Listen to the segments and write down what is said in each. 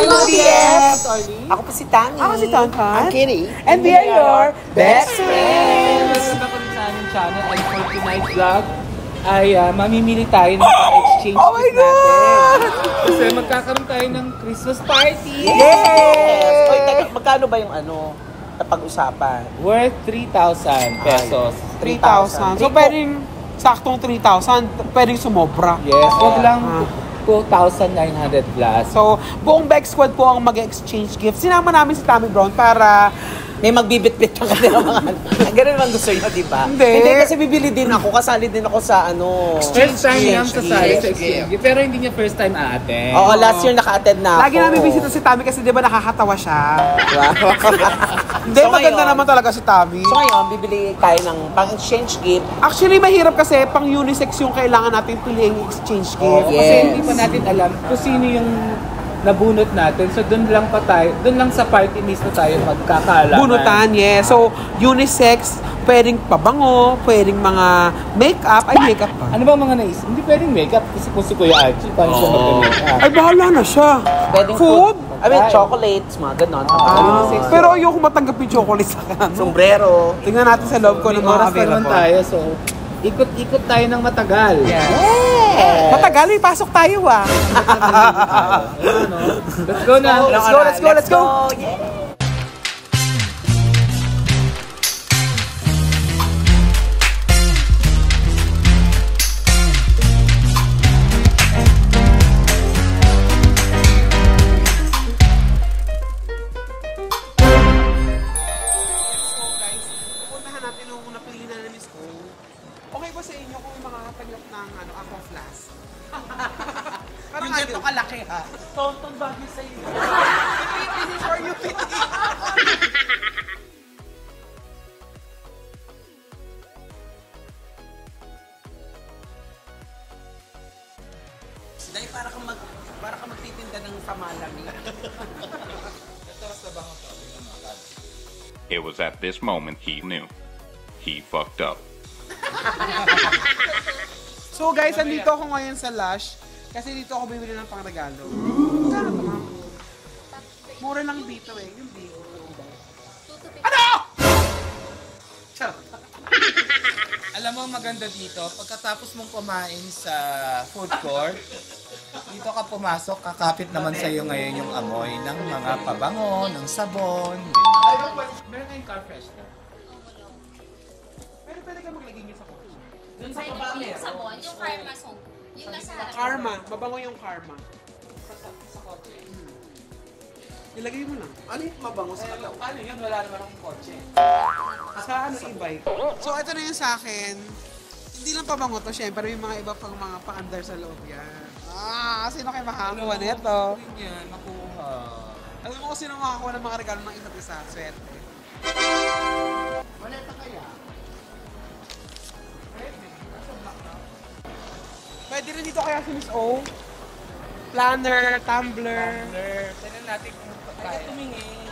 Hello, DFs! Ako po si Tani. Ako si Tonton. I'm Kitty. And we are your best friends! Welcome ako sa aming channel and for tonight's vlog ay mamimili tayo ng exchange Oh my gift God! natin. Kasi magkakaroon tayo ng Christmas party! Yes! Oy, teka, magkano ba yung napag-usapan? Worth 3,000 pesos. 3,000. So, pwedeng saktong 3,000. Pwedeng sumobra. Yes, wag lang 2,900 plus. So, buong Beck Squad po ang mag-exchange gift. Sinama namin si Tommy Brown para... May magbibit-bit ng kanila mga Ganun naman gusto nyo, di ba? Hindi. Kasi bibili din ako. Kasali din ako sa First time lang sasali sa gift. exchange gift. Pero hindi niya first time aaten. Oo, last year naka-attend na ako. Lagi namin bisita si Tommy kasi di ba nakakatawa siya. Wow. Hindi, So, maganda ngayon- naman talaga si Tommy. So ngayon, bibili tayo ng pang-exchange gift. Actually, mahirap kasi pang unisex yung kailangan natin piliing exchange gift. Yes. Kasi hindi pa natin alam kung sino yung nabunot natin. So doon lang sa party mismo tayo magkakaalaman. Bunutan, yes. So, unisex, pwedeng pabango, pwedeng mga makeup. Ay, makeup pa. Ano bang mga naisip? Hindi pwedeng makeup kasi kung si Kuya Archie, paano siya mag-makeup? Ay, bahala na siya. Pwedeng Food? I mean, chocolates, mga ganon. Pero ayoko matanggap yung chocolate sa kanan. Sombrero. Tingnan natin sa loob ko ng mga Oras pa naman available. tayo, so ikot-ikot tayo ng matagal. Yes! Matagal, may pasok tayo ah. Ano? Let's go na. Let's go! Yeah! So guys, puntahan natin yung napili na ni Miss O. Okay ba sa inyo kung makakatanggap ng aqua flask? Parang yung ganito kalaki ha. Tonton bagay sa iyo. Pili for you, pili. Dahil para ka magtitinda ng samalami. It was at this moment he knew. He fucked up. So guys, andito ako ngayon sa Lush kasi dito ako bibili ng pangregalo. Saan ito, ma'am? Mura lang dito eh, yung dito. Ano? Charot. Alam mo ang maganda dito, pagkatapos mong kumain sa food court, dito ka pumasok, kakapit naman sa iyo ngayon yung amoy ng mga pabango, ng sabon. Meron kayong car freshener. Pero pwede ka maglagay niyo sa kotse. Dun sa baba Yung sabon, yung karma song. Yung nasa harap. Karma, mabango yung karma. Sa kotse. Ilagay mo lang. Ano yung mabango sa kalaw? Paano yun? Wala naman akong kotse. Sa e-bike. So ito na yung sa akin. Hindi lang pabango to, syempre may mga iba pang mga pa-under sa loob yan. Sino kayo makakuha nito? Rin yan, makuha. Alam mo kung sino makakuha ng mga regalo ng isa't isa? Swerte. Maleta kaya? Pwede rin dito kaya si Miss O. Planner, tumbler. Tignan natin kung kaya tumingin.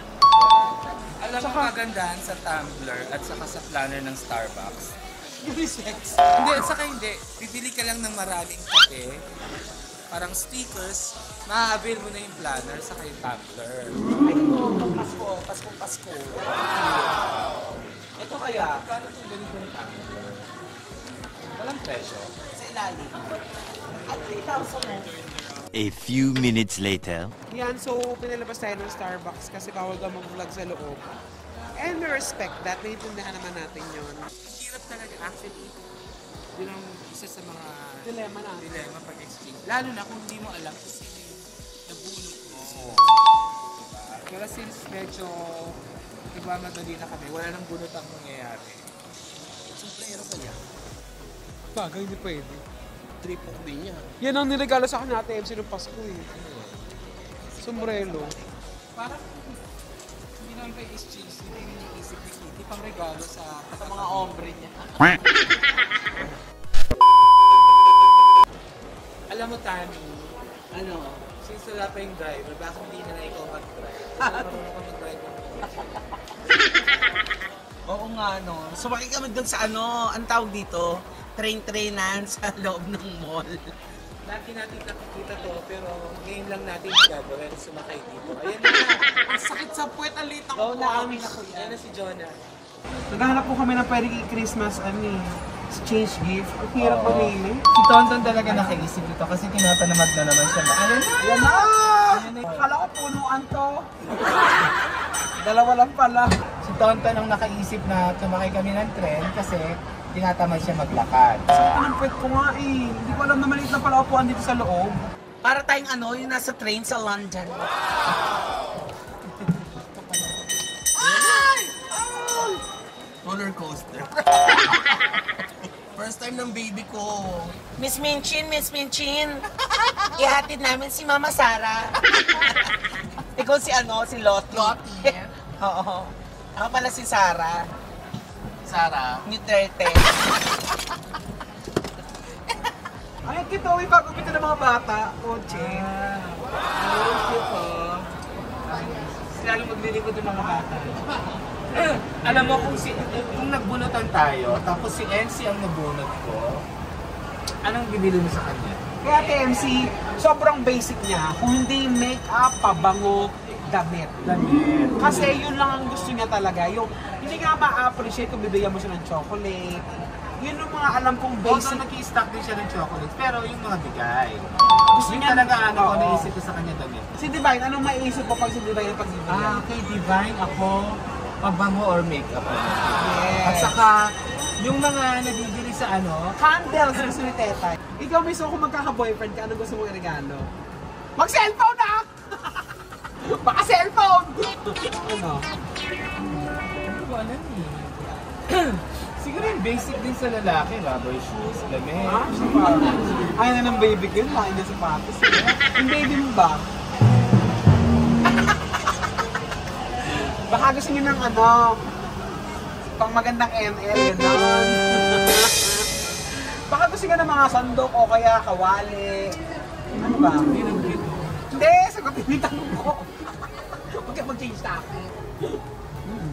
Alam mo kagandahan sa tumbler at saka sa planner ng Starbucks. Unisex. Hindi, at saka hindi. Bibili ka lang ng maraming kape, parang stickers, ma-avail mo na yung planner saka yung tumbler. Pasko. Ito kaya? Kano itong ganitong tumbler? Walang presyo. Sa ilalim. At 3,000 A few minutes later. Yan, so pinalabas tayo ng Starbucks kasi bawal daw mag-vlog sa loob. And we respect that. Naiintindihan naman natin yun. Hirap talaga actually. Yun ang isa sa mga Dilemma na. dilema pag-exchange. Lalo na kung hindi mo alam kung sino yung nabunot mo. Diba? Pero since medyo nagmamadali na kami, wala nang bunot ang mangyayari. Sombrero kaya? Bagay, hindi pwede. Tripok din niya. Yan ang niregalo sa akin natin MC nung Pasko eh. Sombrero. Parang hindi naman pa exchange, hindi iniisip ni Kitty pang regalo sa Mga ombre niya. Alam mo, Tani, Ano? since wala pa yung driver, bakit hindi na ikaw mag-drive? Marunong ka mag-drive ng Oo nga, no. Sumakay kami doon sa ano, ang tawag dito, train-trainan sa loob ng mall. Lagi natin nakikita to, pero ngayon lang natin gagawin sumakay dito. Ayan na. Ang sakit sa puwet, ang liit ng Oo, naamin arms. ako. Ayan na si Jonah. Naghahanap po kami ng pwedeng i-Christmas, exchange gift. Ang hirap Oo. mamili. Si Tonton talaga nakaisip dito kasi tinatanamad na naman siya. Ayan na! Yan na! Akala ko punuan to. Dalawa lang pala. Si Tonton ang nakaisip na tumakay kami ng tren kasi tinatamad siya maglakad. Anong puwet ko nga eh. Hindi ko alam na maliit na pala upuan dito sa loob. Para tayong yung nasa train sa London. Roller coaster. First time ng baby ko. Miss Minchin, ihatid namin si Mama Sara. Ikaw si si Lottie. Lottie. Oo. Ako pala si Sara. Sarah. Nuterte. Ay, kito, may pagupit ng mga bata. Kotse. Ay, kito. Lalo maglilingkod ng mga bata. Alam mo kung nagbunutan tayo, tapos si NC ang nabunot ko, anong bibili mo sa kanya? Kaya TMC, sobrang basic niya. Kung hindi make-up, pabango, damit. Kasi yun lang ang gusto niya talaga. Yung hindi nga ma-appreciate kung bibigyan mo siya ng chocolate. Yun yung mga alam kong Basic. basic. Nag-i-stock din siya ng chocolates, pero yung mga bigay. Gusto Yun niya talaga ano ko Oo. naisip ko sa kanya damit. Si Divine, anong maiisip mo pag si Divine ang pagbibigyan? Kay Divine ako, pabango or makeup. Yes. At saka, yung mga nabibili sa Candles gusto ni Teta. Ikaw mismo kung magkaka-boyfriend ka, ano gusto mong regalo? Mag-cellphone na! Baka cellphone! Ano? Ano ko alam eh. Siguro yung basic din sa lalaki, rubber shoes, damit. Sapatos. Ayaw na ng baby ko yun, ayaw na sapatos. Yung baby mo ba? Baka gusto niyo ng pang magandang ML, gano'n. Baka gusto niyo ng mga sandok o kaya kawali. Ano ba? Hindi, sagutin yung tanong ko. Huwag ka mag-change sa akin.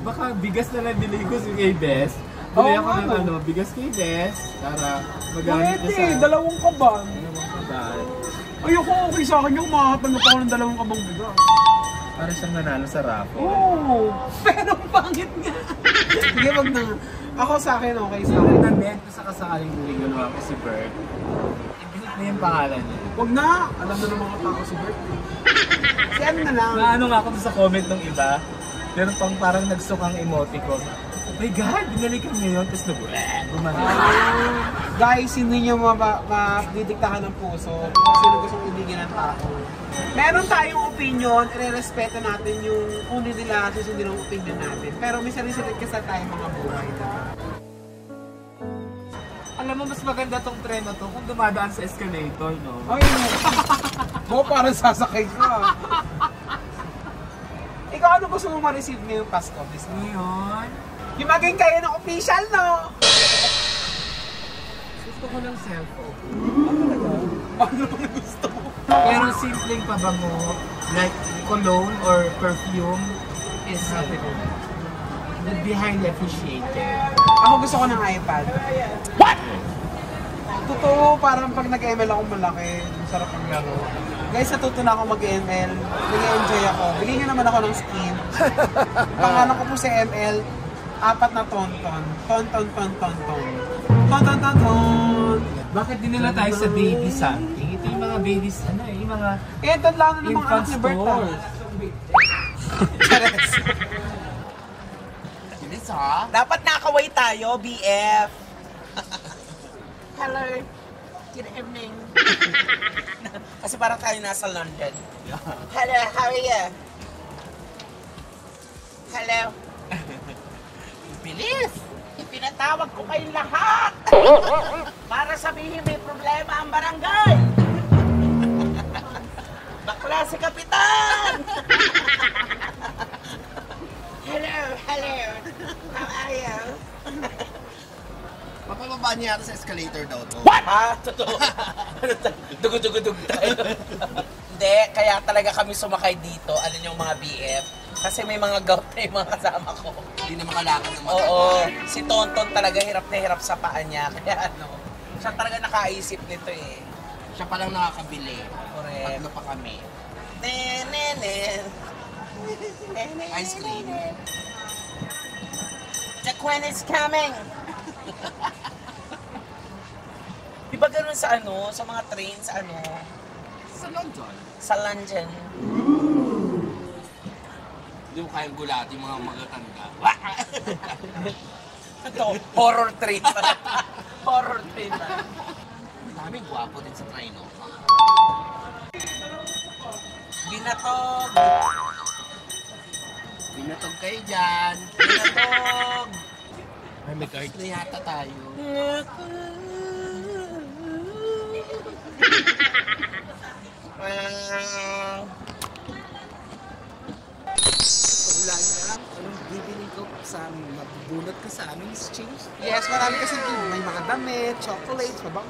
Baka bigas na lang bili ko si kay Bes. Bili Oo ako nga, ng no? bigas kay Bes para magamit Pwede, niya sa... dalawang kaban. Dalawang kabal. Ayoko, okay sa akin yung makatanggap ako ng dalawang kabang bigas. Para siyang nanalo sa raffle. Oo, pero pangit nga. Sige, wag na. Ako sa akin, okay sa akin. Damit ko sa kasakaling ginawa ko si Bert. Ibigit na yung pangalan niya. Wag na, alam na ng mga tao si Bert. Si ano na lang. Naano nga ako sa comment ng iba. Meron pang parang nagsukang emoticon. Oh my God, binalikan niya yun. Tapos bumalik. Guys, hindi nyo mabidiktahan ng puso. Sino gustong ibigin ng tao. Meron tayong opinion, i-respeto natin yung kung hindi nila susundin ang opinion natin. Pero may sarili-sarili kasi tayong mga buhay. Alam mo, mas maganda tong tren na to kung dumadaan sa escalator, no? Ay, mo parang sasakay ka. Ikaw, ano gusto mo ma-receive ngayong Pasko? Ngayon, Yung maging kayo ng official, no? gusto ko ng cellphone. Ano bang gusto mo? Pero simpleng pabango, like cologne or perfume, is would be highly appreciated. Ako gusto ko ng iPad. What? Totoo, parang pag nag-ML ako malaki, masarap ang laro. Guys, natuto na ako mag-ML. Nag-enjoy ako. Bigyan nyo naman ako ng skin. Pangalan ko po sa ML, 4 na tonton. Tonton. Bakit dinala tayo sa baby something? Ito yung mga babies, yung mga Eh, ito lang na ng mga infant anak ni Berta. stores. Bilis ha? Dapat nakaway tayo, BF. Hello. Good evening. Kasi parang tayo nasa London. Hello, how are you? Hello. Bilis! Ipinatawag ko kayong lahat para sabihin may problema ang barangay. Bakla si Kapitan! Hello. How are you? Mapababa niya yata sa escalator daw to. Ha? Totoo? Dugudugudug tayo. Hindi, kaya talaga kami sumakay dito, ano yung mga BF. Kasi may mga gout na yung mga kasama ko. Hindi na makalakad ng mata. Oo, si Tonton talaga hirap na hirap sa paa niya. Kaya siya talaga nakaisip nito eh. Siya palang nakakabili. Correct. Tatlo pa kami. Nenenen. Ice cream. The queen is coming! Di ba ganun sa ano, sa mga train, sa ano, Sa London. sa London? Hindi mo kayang gulati yung mga magatanda. Ito, horror train pa. Horror train pa. Dami gwapo din sa train, no? Binatog! Binatog kayo dyan. Binatog! Ay, may card na yata tayo. Wala niya lang. Anong bibili ko sa mabubunot ko sa aming exchange? Yes, marami kasi may mga damit, chocolates, mabang.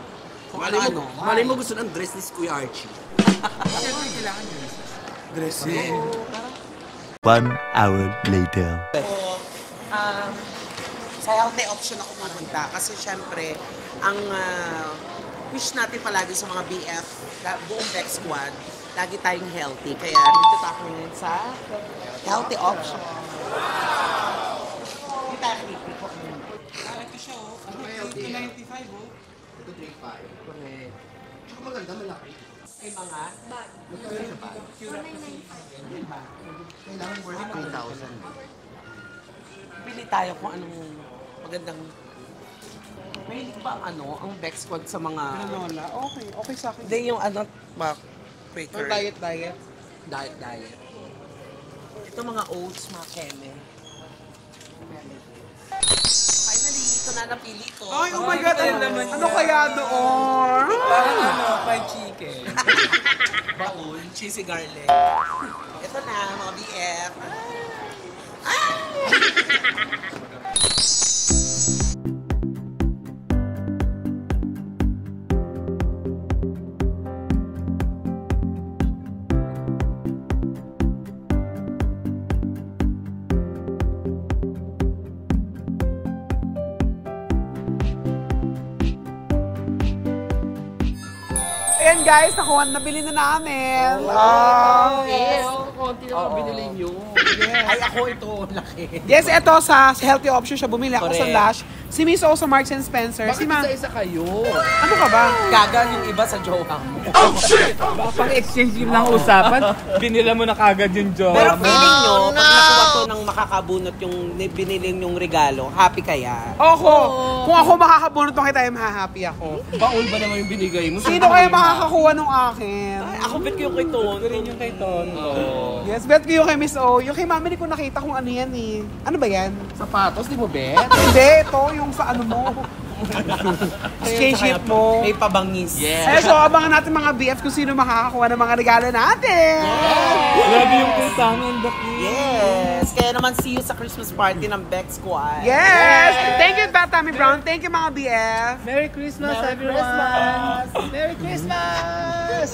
Kung ano. Malay mo gusto ng dress ni Kuya Archie. Siyempre, kailangan yun. Dressing. 1 hour later. Sa healthy option ako pumunta kasi syempre, ang wish natin palagi sa mga BF, buong Bex Squad, lagi tayong healthy. Kaya dito tayo ngayon sa healthy option. Hindi tayo kinikipo. Ito siya, oh. 295, oh. Ito 3.5. Correct. Tsaka maganda, malaki. May mga Kailangan worth 3,000. pili tayo kung anong magandang. Mahilig ba ang ang Bex Squad sa mga... Granola. Okay, okay sa akin. Hindi yung ano, ba, Or quicker. diet. Diet. Ito mga oats, mga keme. Finally, ito na napili ko. Ay, oh my God! Ano kaya doon? Parang ano, fried chicken. Baul, cheesy garlic. Ito na, mga BF. Ayan guys, nakuha, nabili na namin. Konti lang binili nyo. Ay, ako ito, laki. Yes, ito sa healthy option siya bumili ako sa Correct. Lush. Si Miss O sa Marks and Spencer. Si Ma, isa kayo? ano ka ba? Gaga yung iba sa jowa mo. Baka pang exchange yung lang usapan, binila mo na kagad yung jowa Pero mo. feeling nyo, pag nakuha to ng makakabunot yung binili yung regalo, happy kaya? Ako, kung ako makakabunot to kay tayo, mahahappy ako. Baul ba naman yung binigay mo? Sino kaya makakakuha nung akin? Ay, ako bet ko yung kay Ton. Ito rin yung kay Tondo. Yes, bet ko yung kay Miss O. Yung kay Mami, hindi ko nakita kung ano yan eh. Ano ba yan? Sapatos, di mo bet? Hindi, ito yung sa ano mo. Exchange gift mo. May pabangis. Eh, so abangan natin mga BF kung sino makakakuha ng mga regalo natin. Grabe yung kay Tami and the King. Yes! Kaya naman see you sa Christmas party ng Bex Squad. Yes! Thank you, Tammy Brown. Thank you, mga BF. Merry Christmas, everyone! Merry Christmas!